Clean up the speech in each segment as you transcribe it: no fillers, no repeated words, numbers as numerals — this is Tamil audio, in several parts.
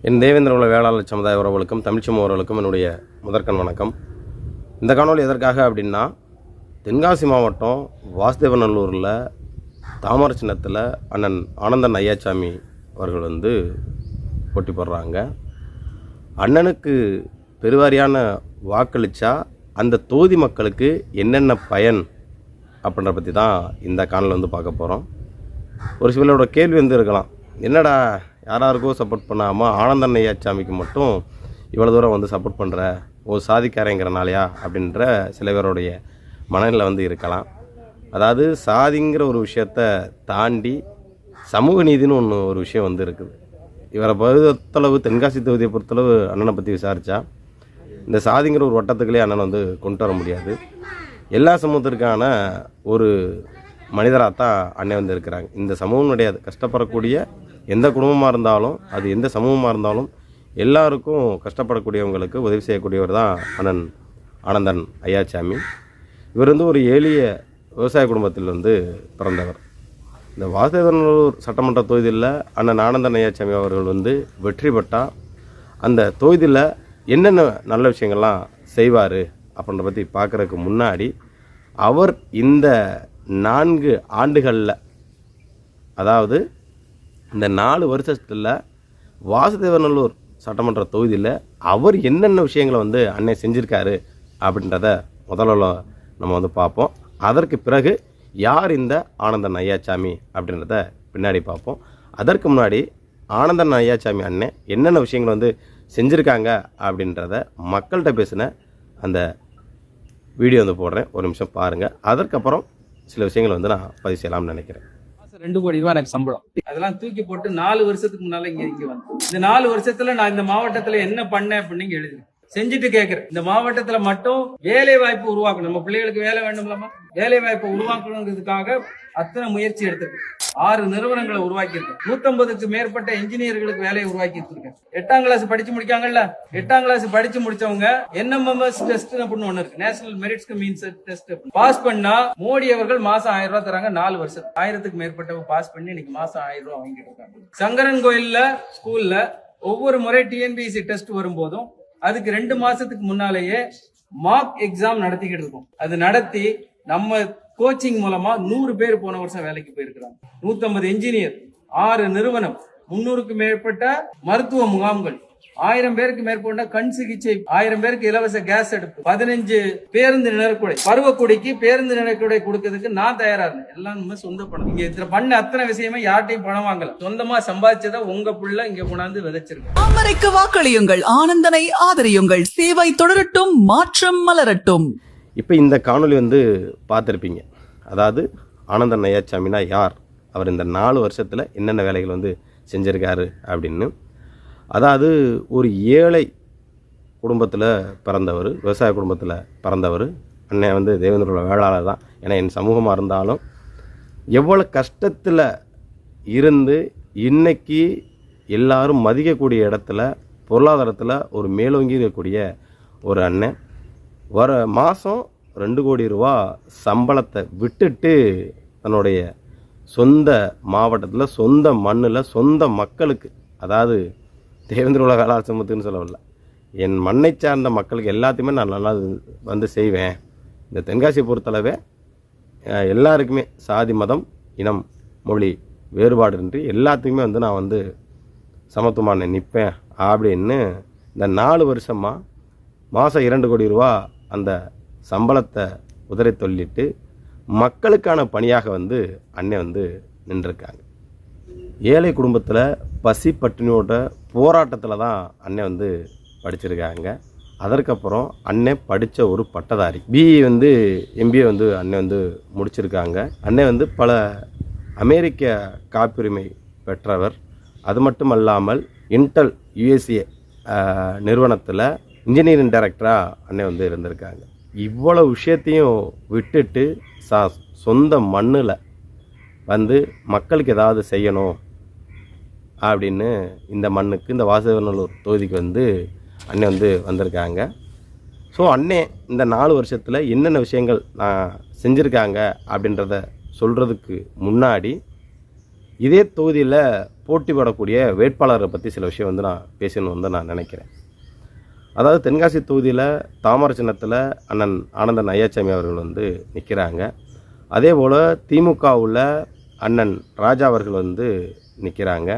என் தேவேந்திர உள்ள வேளாளர் சமுதாய உறவுகளுக்கும் தமிழ் சமூகர்களுக்கும் என்னுடைய முதற்கண் வணக்கம். இந்த காணொலி எதற்காக அப்படின்னா, தென்காசி மாவட்டம் வாசுதேவநல்லூரில் தாமரை சின்னத்தில் அண்ணன் ஆனந்தன் ஐயாச்சாமி அவர்கள் போட்டி போடுறாங்க. அண்ணனுக்கு பெருவாரியான வாக்களித்தா அந்த தொகுதி மக்களுக்கு என்னென்ன பயன் அப்படின்ற பற்றி தான் இந்த காணொலி பார்க்க போகிறோம். ஒரு சிலரோட கேள்வி இருக்கலாம், என்னடா யாராருக்கோ சப்போர்ட் பண்ணாமல் ஆனந்தன் ஐயாச்சாமிக்கு மட்டும் இவ்வளோ தூரம் சப்போர்ட் பண்ணுற, ஒரு சாதிக்காரங்கிறனாலையா அப்படின்ற சில பேருடைய மனநிலை இருக்கலாம். அதாவது சாதிங்கிற ஒரு விஷயத்தை தாண்டி சமூக நீதினு ஒரு விஷயம் இருக்குது. இவரை பொறுத்தளவு தென்காசி தொகுதியை பொறுத்தளவு அண்ணனை பற்றி விசாரித்தா இந்த சாதிங்கிற ஒரு வட்டத்துக்குள்ளே அண்ணன் கொண்டு வர முடியாது. எல்லா சமூகத்திற்கான ஒரு மனிதராக தான் அண்ணன் இருக்கிறாங்க. இந்த சமூகம் கிடையாது, கஷ்டப்படக்கூடிய எந்த குடும்பமாக இருந்தாலும், அது எந்த சமூகமாக இருந்தாலும் எல்லாருக்கும் கஷ்டப்படக்கூடியவங்களுக்கு உதவி செய்யக்கூடியவர் தான் அண்ணன் ஆனந்தன் ஐயாச்சாமி. இவர் ஒரு எளிய விவசாய குடும்பத்தில் பிறந்தவர். இந்த வாசுதேவநல்லூர் சட்டமன்ற தொகுதியில் அண்ணன் ஆனந்தன் ஐயாச்சாமி அவர்கள் வெற்றி பெற்றால் அந்த தொகுதியில் என்னென்ன நல்ல விஷயங்கள்லாம் செய்வார் அப்படின்ற பற்றி பார்க்குறதுக்கு முன்னாடி, அவர் இந்த 4 ஆண்டுகளில், அதாவது இந்த 4 வருஷத்தில் வாசுதேவநல்லூர் சட்டமன்ற தொகுதியில் அவர் என்னென்ன விஷயங்களை அண்ணன் செஞ்சுருக்காரு அப்படின்றத முதல்ல நம்ம பார்ப்போம். அதற்கு பிறகு யார் இந்த ஆனந்தன் ஐயாச்சாமி அப்படின்றத பின்னாடி பார்ப்போம். அதற்கு முன்னாடி ஆனந்தன் ஐயாச்சாமி அண்ணன் என்னென்ன விஷயங்கள் செஞ்சுருக்காங்க அப்படின்றத மக்கள்கிட்ட பேசின அந்த வீடியோ போடுறேன், ஒரு நிமிஷம் பாருங்கள். அதற்கப்புறம் சில விஷயங்கள் நான் பதிவு செய்யலாம்னு நினைக்கிறேன். 2 கோடி ரூபாய் எனக்கு சம்பளம், அதெல்லாம் தூக்கி போட்டு 4 வருஷத்துக்கு முன்னால இங்க வந்து இந்த 4 வருஷத்துல நான் இந்த மாவட்டத்துல என்ன பண்ணேன் அப்படின்னு எழுதுறேன், செஞ்சுட்டு கேட்கிறேன். இந்த மாவட்டத்துல மட்டும் வேலை வாய்ப்பு உருவாக்கணும், நம்ம பிள்ளைகளுக்கு வேலை வேண்டும்லாமா, வேலை வாய்ப்பு உருவாக்கணுங்கிறதுக்காக அத்தனை முயற்சி எடுத்திருக்கேன். 6 நிறுவனங்களை உருவாக்கி இருக்கேன். 150க்கு மேற்பட்ட இன்ஜினியர்களுக்கு வேலையை உருவாக்கி இருக்கேன். 8ஆம் கிளாஸ் படிச்சு முடிக்காங்கல்ல, 8ஆம் கிளாஸ் படிச்சு முடிச்சவங்க NMMS டெஸ்ட் அப்படின்னு ஒண்ணு இருக்கு, national merits means test. Pass பண்ணா மோடி அவர்கள் மாசம் 1000 ரூபாய் தராங்க. 4 வருஷம் 1000க்கு மேற்பட்டவங்க பாஸ் பண்ணி இன்னைக்கு மாசம் 1000 ரூபாய் வாங்கிட்டு இருக்காங்க. சங்கரன் கோயில்ல ஸ்கூல்ல ஒவ்வொரு முறை TNPSC டெஸ்ட் வரும்போதும் அதுக்கு 2 மாசத்துக்கு முன்னாலேயே மார்க் எக்ஸாம் நடத்திக்கிட்டு இருக்கோம். அது நடத்தி நம்ம கோச்சிங் மூலமா 100 பேர் போன வருஷம் வேலைக்கு போயிருக்கிறாங்க. 150 இன்ஜினியர், 6 நிறுவனம், 300க்கு மேற்பட்ட மருத்துவ முகாம்கள், 1000 பேருக்கு மேற்பட்ட கண் சிகிச்சை, 1000 பேருக்கு இலவச கேஸ் அடுப்பு, 15 பேருந்து நிழற்குடை, பருவக்குடிக்கு பேருந்து நிழற்குடை கொடுக்கறதுக்கு நான் தயாரா இருந்தேன். எல்லாம் நம்ம சொந்த பணம். இங்க இதுல பண்ண அத்தனை விஷயமே யார்ட்டையும் பணம் வாங்கல, சொந்தமா சம்பாதிச்சதை உங்க புள்ள இங்க கொண்டாந்து விதைச்சிருக்கு. தாமரைக்கு வாக்களியுங்கள், ஆனந்தனை ஆதரியுங்கள், சேவை தொடரட்டும், மாற்றம் மலரட்டும். இப்போ இந்த காணொலி பார்த்துருப்பீங்க. அதாவது ஆனந்தன் ஐயாச்சாமினா யார், அவர் இந்த 4 வருஷத்தில் என்னென்ன வேலைகள் செஞ்சுருக்காரு அப்படின்னு. அதாவது ஒரு ஏழை குடும்பத்தில் பிறந்தவர், விவசாய குடும்பத்தில் பிறந்தவர். அண்ணன் தேவேந்திர வேளாளர் தான். ஏன்னா என் சமூகமாக இருந்தாலும் எவ்வளோ கஷ்டத்தில் இருந்து இன்னைக்கு எல்லாரும் மதிக்கக்கூடிய இடத்துல பொருளாதாரத்தில் ஒரு மேலோங்கி இருக்கக்கூடிய ஒரு அண்ணன் வர மாதம் 2 கோடி ரூபா சம்பளத்தை விட்டுட்டு தன்னுடைய சொந்த மாவட்டத்தில், சொந்த மண்ணில், சொந்த மக்களுக்கு, அதாவது தேவேந்திர உலக வேளாளர் சமூகத்துன்னு சொல்லவில்லை, என் மண்ணை சார்ந்த மக்களுக்கு எல்லாத்தையுமே நான் நல்லா செய்வேன். இந்த தென்காசியை பொறுத்தளவே எல்லாருக்குமே சாதி, மதம், இனம், மொழி வேறுபாடுன்றி எல்லாத்துக்குமே நான் சமத்துவமான நிற்பேன் அப்படின்னு இந்த 4 வருஷமாக மாதம் 2 கோடி ரூபா அந்த சம்பளத்தை உதறி சொல்லிட்டு மக்களுக்கான பணியாக அண்ணன் நின்றுருக்காங்க. ஏழை குடும்பத்தில் பசி பட்டினியோட போராட்டத்தில் தான் அண்ணன் படிச்சிருக்காங்க. அதற்கப்புறம் அண்ணன் படித்த ஒரு பட்டதாரி, பிஇ MBA அண்ணன் முடிச்சிருக்காங்க. அண்ணன் பல அமெரிக்க காப்புரிமை பெற்றவர். அது மட்டும் அல்லாமல் இன்டெல் USA நிறுவனத்தில் இன்ஜினியரிங் டைரக்டராக அண்ணன் இருந்திருக்காங்க. இவ்வளோ விஷயத்தையும் விட்டுட்டு சொந்த மண்ணில் மக்களுக்கு ஏதாவது செய்யணும் அப்படின்னு இந்த மண்ணுக்கு, இந்த வாசுதேவநல்லூர் தொகுதிக்கு அண்ணன் வந்திருக்காங்க. ஸோ அண்ணன் இந்த 4 வருஷத்தில் என்னென்ன விஷயங்கள் நான் செஞ்சுருக்காங்க அப்படின்றத சொல்கிறதுக்கு முன்னாடி இதே தொகுதியில் போட்டி போடக்கூடிய வேட்பாளரை பற்றி சில விஷயம் வந்து நான் பேசணும்னு வந்து நான் நினைக்கிறேன். அதாவது தென்காசி தொகுதியில் தாமரை சின்னத்தில் அண்ணன் ஆனந்தன் ஐயாச்சாமி அவர்கள் வந்து நிற்கிறாங்க. அதே போல் திமுகவில் அண்ணன் ராஜா அவர்கள் வந்து நிற்கிறாங்க.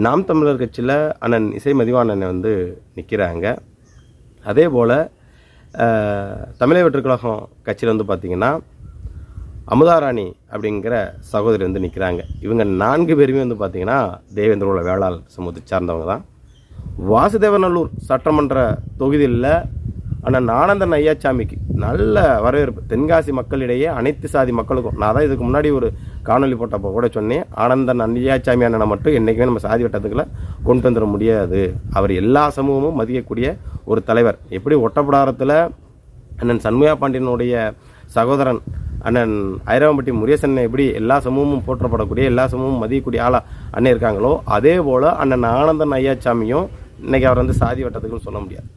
நாம் தமிழர் கட்சியில் அண்ணன் இசை மதிவாணன் வந்து நிற்கிறாங்க. அதே போல் தமிழக வெற்றிக் கழகம் கட்சியில் வந்து பார்த்திங்கன்னா அமுதாராணி அப்படிங்கிற சகோதரி வந்து நிற்கிறாங்க. இவங்க 4 பேருமே வந்து பார்த்திங்கன்னா தேவேந்திர வேளாளர் சமூகத்தை சார்ந்தவங்க தான். வாசுதேவநல்லூர் சட்டமன்ற தொகுதியில் அண்ணன் ஆனந்தன் ஐயாச்சாமிக்கு நல்ல வரவேற்பு தென்காசி மக்களிடையே, அனைத்து சாதி மக்களுக்கும். நான் தான் இதுக்கு முன்னாடி ஒரு காணொலி போட்டப்போ கூட சொன்னேன், ஆனந்தன் ஐயாச்சாமி அண்ணனை மட்டும் என்றைக்குமே நம்ம சாதி வட்டத்துக்குள்ள கொண்டு வந்துட முடியாது. அவர் எல்லா சமூகமும் மதிக்கக்கூடிய ஒரு தலைவர். எப்படி ஒட்டப்பிடாரத்தில் அண்ணன் சண்முகா பாண்டியனுடைய சகோதரன் அண்ணன் ஐராவம்பட்டி முருகேசன் எப்படி எல்லா சமூகமும் போற்றப்படக்கூடிய, எல்லா சமூகமும் மதிக்கக்கூடிய ஆளாக அண்ணன் இருக்காங்களோ, அதே போல் அண்ணன் ஆனந்தன் ஐயாச்சாமியும் இன்றைக்கி அவர் வந்து சாதி வட்டத்துக்குன்னு சொல்ல முடியாது.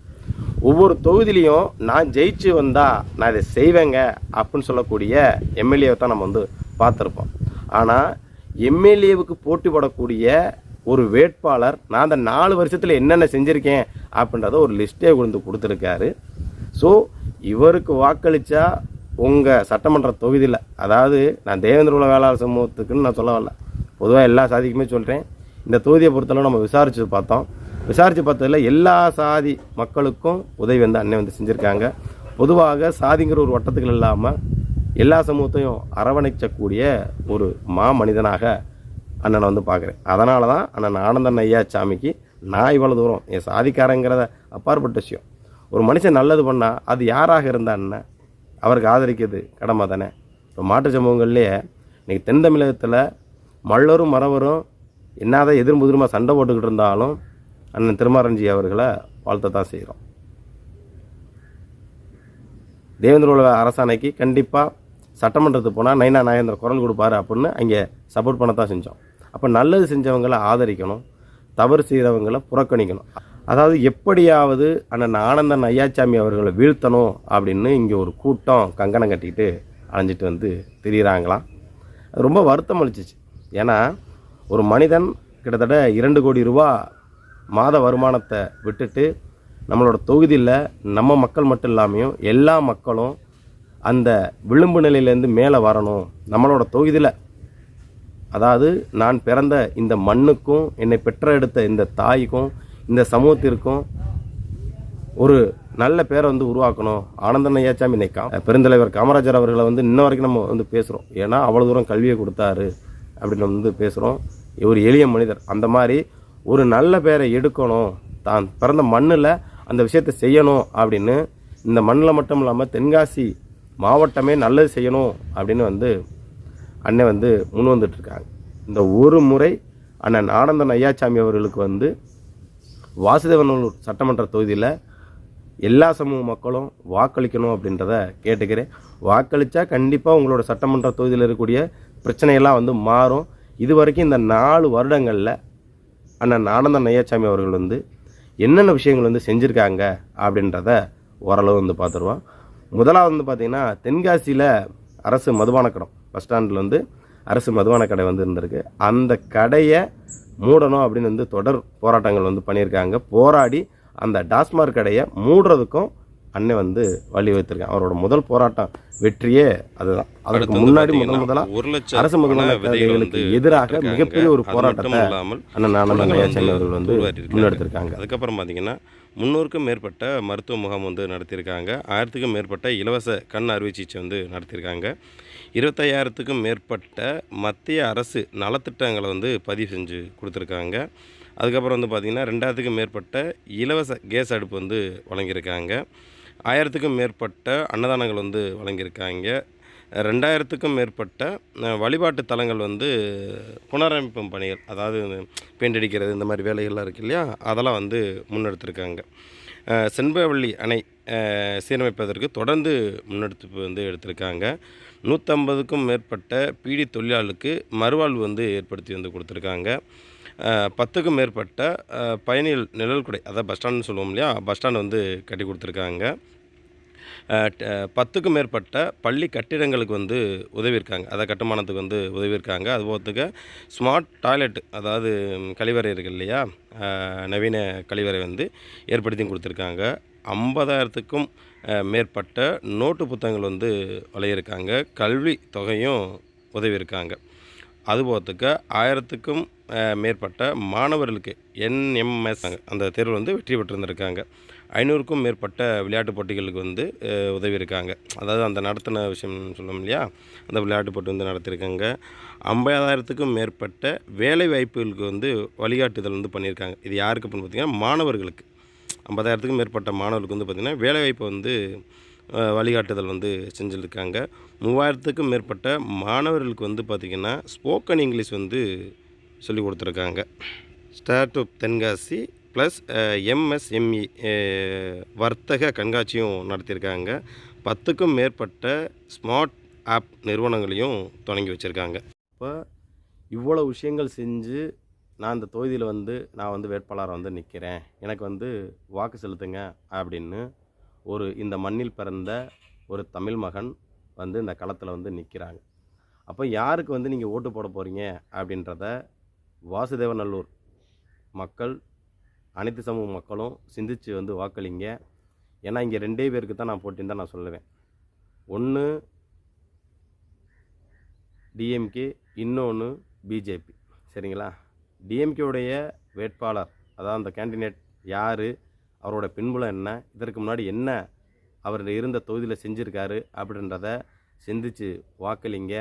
ஒவ்வொரு தொகுதியிலையும் நான் ஜெயிச்சு வந்தால் நான் இதை செய்வேங்க அப்படின்னு சொல்லக்கூடிய எம்எல்ஏவை தான் நம்ம வந்து பார்த்துருப்போம். ஆனால் எம்எல்ஏவுக்கு போட்டி போடக்கூடிய ஒரு வேட்பாளர் நான் அந்த 4 வருஷத்தில் என்னென்ன செஞ்சுருக்கேன் அப்படின்றத ஒரு லிஸ்ட்டே கொடுத்துருக்காரு. ஸோ இவருக்கு வாக்களித்தா உங்கள் சட்டமன்ற தொகுதியில், அதாவது நான் தேவேந்திர வேளாளர் சமூகத்துக்குன்னு நான் சொல்ல வரல, பொதுவாக எல்லா சாதிக்குமே சொல்கிறேன். இந்த தொகுதியை பொறுத்தளவு நம்ம விசாரித்து பார்த்ததில் எல்லா சாதி மக்களுக்கும் உதவி வந்து அண்ணன் வந்து செஞ்சுருக்காங்க. பொதுவாக சாதிங்கிற ஒரு வட்டத்துக்கள் இல்லாமல் எல்லா சமூகத்தையும் அரவணைக்கக்கூடிய ஒரு மனிதனாக அண்ணனை வந்து பார்க்குறேன். அதனால தான் அண்ணன் ஆனந்தன் ஐயாச்சாமிக்கு நான் இவ்வளோ தூரம் என் சாதிக்காரங்கிறத அப்பாற்பட்ட விஷயம். ஒரு மனுஷன் நல்லது பண்ணால் அது யாராக இருந்தான்னு அவருக்கு ஆதரிக்கிறது கடமை தானே. இப்போ மாற்று சமூகங்கள்லேயே இன்றைக்கி தென் தமிழகத்தில் மல்லரும் மறவரும் என்னதான் எதிர்முதிரமாக சண்டை போட்டுக்கிட்டு இருந்தாலும் அண்ணன் திருமாரஞ்சி அவர்களை வாழ்த்த தான் செய்கிறோம். தேவேந்திர அரசாணைக்கு கண்டிப்பாக சட்டமன்றத்துக்கு போனால் நைனா நாகேந்திர குரல் கொடுப்பாரு அப்படின்னு அங்கே சப்போர்ட் பண்ண தான் செஞ்சோம். அப்போ நல்லது செஞ்சவங்களை ஆதரிக்கணும், தவறு செய்கிறவங்களை புறக்கணிக்கணும். அதாவது எப்படியாவது அண்ணன் ஆனந்தன் ஐயாச்சாமி அவர்களை வீழ்த்தணும் அப்படின்னு இங்கே ஒரு கூட்டம் கங்கணம் கட்டிக்கிட்டு அலைஞ்சிட்டு வந்து திரியிறாங்களாம். அது ரொம்ப வருத்தம் அளிச்சிச்சு. ஏன்னா ஒரு மனிதன் கிட்டத்தட்ட 2 கோடி ரூபா மாத வருமானத்தை விட்டுட்டு நம்மளோட தொகுதியில் நம்ம மக்கள் மட்டும் இல்லாமையும் எல்லா மக்களும் அந்த விளிம்பு நிலையிலேருந்து மேலே வரணும். நம்மளோட தொகுதியில், அதாவது நான் பிறந்த இந்த மண்ணுக்கும் என்னை பெற்றெடுத்த இந்த தாய்க்கும் இந்த சமூகத்திற்கும் ஒரு நல்ல பேரை வந்து உருவாக்கணும். ஆனந்தன் ஐயாச்சாமி பெருந்தலைவர் காமராஜர் அவர்களை வந்து இன்ன வரைக்கும் நம்ம வந்து பேசுகிறோம். ஏன்னா அவ்வளோ தூரம் கல்வியை கொடுத்தாரு அப்படின்னு வந்து பேசுகிறோம். ஒரு எளிய மனிதர். அந்த மாதிரி ஒரு நல்ல பேரை எடுக்கணும், தான் பிறந்த மண்ணில் அந்த விஷயத்தை செய்யணும் அப்படின்னு இந்த மண்ணில் மட்டும் இல்லாமல் தென்காசி மாவட்டமே நல்லது செய்யணும் அப்படின்னு வந்து அண்ணன் வந்து முன் வந்துட்டுருக்காங்க. இந்த ஒரு முறை அண்ணன் ஆனந்தன் ஐயாச்சாமி அவர்களுக்கு வந்து வாசுதேவநல்லூர் சட்டமன்ற தொகுதியில் எல்லா சமூக மக்களும் வாக்களிக்கணும் அப்படின்றத கேட்டுக்கிறேன். வாக்களித்தா கண்டிப்பாக உங்களோட சட்டமன்ற தொகுதியில் இருக்கக்கூடிய பிரச்சனையெல்லாம் வந்து மாறும். இது வரைக்கும் இந்த 4 வருடங்களில் அண்ணன் ஆனந்தன் ஐயாச்சாமி அவர்கள் வந்து என்னென்ன விஷயங்கள் வந்து செஞ்சுருக்காங்க அப்படின்றத ஓரளவு வந்து பார்த்துருவோம். முதலாவது வந்து பார்த்திங்கன்னா தென்காசியில் அரசு மதுபான கடை பஸ் ஸ்டாண்டில் வந்து அரசு மதுபான கடை வந்து இருந்திருக்கு. அந்த கடையை மூடணும் அப்படின்னு வந்து தொடர் போராட்டங்கள் வந்து பண்ணியிருக்காங்க. போராடி அந்த டாஸ்மாக் கடையை மூடுறதுக்கும் அண்ணன் வந்து வழிவகுத்திருக்காங்க. அவரோட முதல் போராட்டம் வெற்றியே அதுதான். அதற்கு முன்னாடி முதலாக அரசு மதுபான கடைகளுக்கு எதிராக மிகப்பெரிய ஒரு போராட்டத்தை அண்ணன் ஆனந்தன் ஐயாச்சாமி அவர்கள் வந்து முன்னெடுத்திருக்காங்க. அதுக்கப்புறம் பார்த்தீங்கன்னா 300க்கும் மேற்பட்ட மருத்துவ முகாம் வந்து நடத்தியிருக்காங்க. 1000க்கும் மேற்பட்ட இலவச கண் அறுவை சிகிச்சை வந்து நடத்தியிருக்காங்க. 25,000க்கும் மேற்பட்ட மத்திய அரசு நலத்திட்டங்களை வந்து பதிவு செஞ்சு கொடுத்துருக்காங்க. அதுக்கப்புறம் வந்து பார்த்திங்கன்னா 2000க்கும் மேற்பட்ட இலவச கேஸ் அடுப்பு வந்து வழங்கியிருக்காங்க. 1000க்கும் மேற்பட்ட அன்னதானங்கள் வந்து வழங்கியிருக்காங்க. 2000க்கும் மேற்பட்ட வழிபாட்டு தலங்கள் வந்து புனரமைப்பும் பணிகள், அதாவது பெயிண்ட் அடிக்கிறது இந்த மாதிரி வேலைகள்லாம் இருக்குது இல்லையா, அதெல்லாம் வந்து முன்னெடுத்திருக்காங்க. செண்பகவல்லி அணை சீரமைப்பதற்கு தொடர்ந்து முன்னெடுப்பு வந்து எடுத்திருக்காங்க. 150க்கும் மேற்பட்ட பீடி தொழிலாளர்களுக்கு மறுவாழ்வு வந்து ஏற்படுத்தி வந்து கொடுத்துருக்காங்க. 10க்கும் மேற்பட்ட பயணிகள் நிழல் குடை, அதாவது பஸ் ஸ்டாண்டுன்னு சொல்லுவோம் இல்லையா, பஸ் ஸ்டாண்டு வந்து கட்டி கொடுத்துருக்காங்க. 10க்கும் மேற்பட்ட பள்ளி கட்டிடங்களுக்கு வந்து உதவியிருக்காங்க. அதை கட்டுமானத்துக்கு வந்து உதவியிருக்காங்க. அதுபோக ஸ்மார்ட் டாய்லெட், அதாவது கழிவறை இருக்குது இல்லையா, நவீன கழிவறை வந்து ஏற்படுத்தி கொடுத்துருக்காங்க. 50,000க்கும் மேற்பட்ட நோட்டு புத்தகங்கள் வந்து வழங்கியிருக்காங்க. கல்வி தொகையும் உதவியிருக்காங்க. அதுபோக 1000க்கும் மேற்பட்ட மாணவர்களுக்கு NMS அந்த தேர்வில் வந்து வெற்றி பெற்றிருந்திருக்காங்க. 500க்கும் மேற்பட்ட விளையாட்டுப் போட்டிகளுக்கு வந்து உதவியிருக்காங்க. அதாவது அந்த நடத்தின விஷயம் சொல்லுவோம் இல்லையா, அந்த விளையாட்டுப் போட்டி வந்து நடத்தியிருக்காங்க. 50,000க்கும் மேற்பட்ட வேலை வாய்ப்புகளுக்கு வந்து வழிகாட்டுதல் வந்து பண்ணியிருக்காங்க. இது யாருக்கு அப்படின்னு பார்த்தீங்கன்னா மாணவர்களுக்கு. 50,000க்கும் மேற்பட்ட மாணவர்களுக்கு வந்து பார்த்திங்கன்னா வேலைவாய்ப்பை வந்து வழிகாட்டுதல் வந்து செஞ்சுருக்காங்க. 3000க்கும் மேற்பட்ட மாணவர்களுக்கு வந்து பார்த்திங்கன்னா ஸ்போக்கன் இங்கிலீஷ் வந்து சொல்லி கொடுத்துருக்காங்க. Start up Tenkasi plus MSME வர்த்தக கண்காட்சியும் நடத்தியிருக்காங்க. 10க்கும் மேற்பட்ட ஸ்மார்ட் ஆப் நிறுவனங்களையும் தொடங்கி வச்சுருக்காங்க. இப்போ இவ்வளோ விஷயங்கள் செஞ்சு நான் இந்த தொகுதியில் வந்து நான் வந்து வேட்பாளராக வந்து நிற்கிறேன், எனக்கு வந்து வாக்கு செலுத்துங்க அப்படின்னு இந்த மண்ணில் பிறந்த ஒரு தமிழ் மகன் வந்து இந்த களத்தில் வந்து நிற்கிறாங்க. அப்போ யாருக்கு வந்து நீங்கள் ஓட்டு போட போகிறீங்க அப்படின்றத வாசுதேவநல்லூர் மக்கள், அனைத்து சமூக மக்களும் சிந்திச்சு வந்து வாக்களிங்க. ஏன்னா இங்கே 2 பேருக்கு தான் நான் போட்டின்னு தான் நான் சொல்லுவேன். ஒன்று டிஎம்கே, இன்னொன்று பிஜேபி. சரிங்களா? டிஎம்கேவுடைய வேட்பாளர், அதாவது அந்த கேண்டிடேட் யார், அவரோட பின்புலம் என்ன, இதற்கு முன்னாடி என்ன அவர் இருந்த தொகுதியில் செஞ்சுருக்காரு அப்படின்றத சிந்திச்சு வாக்களிங்க.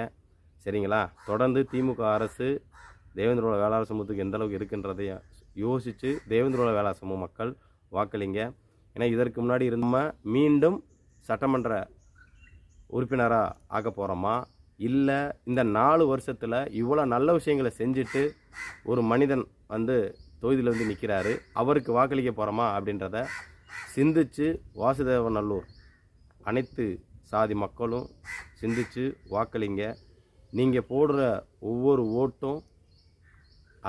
சரிங்களா? தொடர்ந்து திமுக அரசு தேவேந்திரோட வேளாளர் சமூகத்துக்கு எந்த அளவுக்கு இருக்குன்றதை யோசித்து தேவேந்திரோட வேளாளர் சமூக மக்கள் வாக்களிங்க. ஏன்னா இதற்கு முன்னாடி இருந்த மீண்டும் சட்டமன்ற உறுப்பினராக ஆக்க போகிறோமா, இல்லை இந்த 4 வருஷத்தில் இவ்வளோ நல்ல விஷயங்களை செஞ்சுட்டு ஒரு மனிதன் வந்து தொகுதியில் வந்து நிற்கிறாரு, அவருக்கு வாக்களிக்க போகிறோமா அப்படின்றத சிந்திச்சு வாசுதேவநல்லூர் அனைத்து சாதி மக்களும் சிந்திச்சு வாக்களிங்க. நீங்கள் போடுற ஒவ்வொரு ஓட்டும்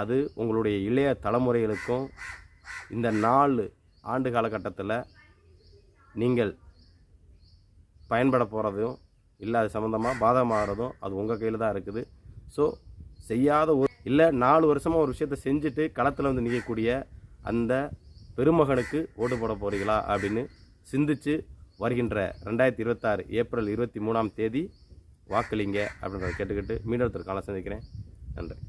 அது உங்களுடைய இளைய தலைமுறைகளுக்கும் இந்த 4 ஆண்டு காலகட்டத்தில் நீங்கள் பயன்பட போகிறதும் இல்லை, அது சம்மந்தமாக பாதகமாகிறதும் அது உங்கள் கையில் தான் இருக்குது. ஸோ செய்யாத இல்லை 4 வருஷமாக ஒரு விஷயத்தை செஞ்சுட்டு களத்தில் வந்து நிற்கக்கூடிய அந்த பெருமகனுக்கு ஓட்டு போட போகிறீங்களா அப்படின்னு சிந்திச்சு வருகின்ற 2026 ஏப்ரல் 23ஆம் தேதி வாக்களிங்க அப்படின்றத கேட்டுக்கிட்டு மீண்டும் ஒருத்தர் காலம் சந்திக்கிறேன். நன்றி.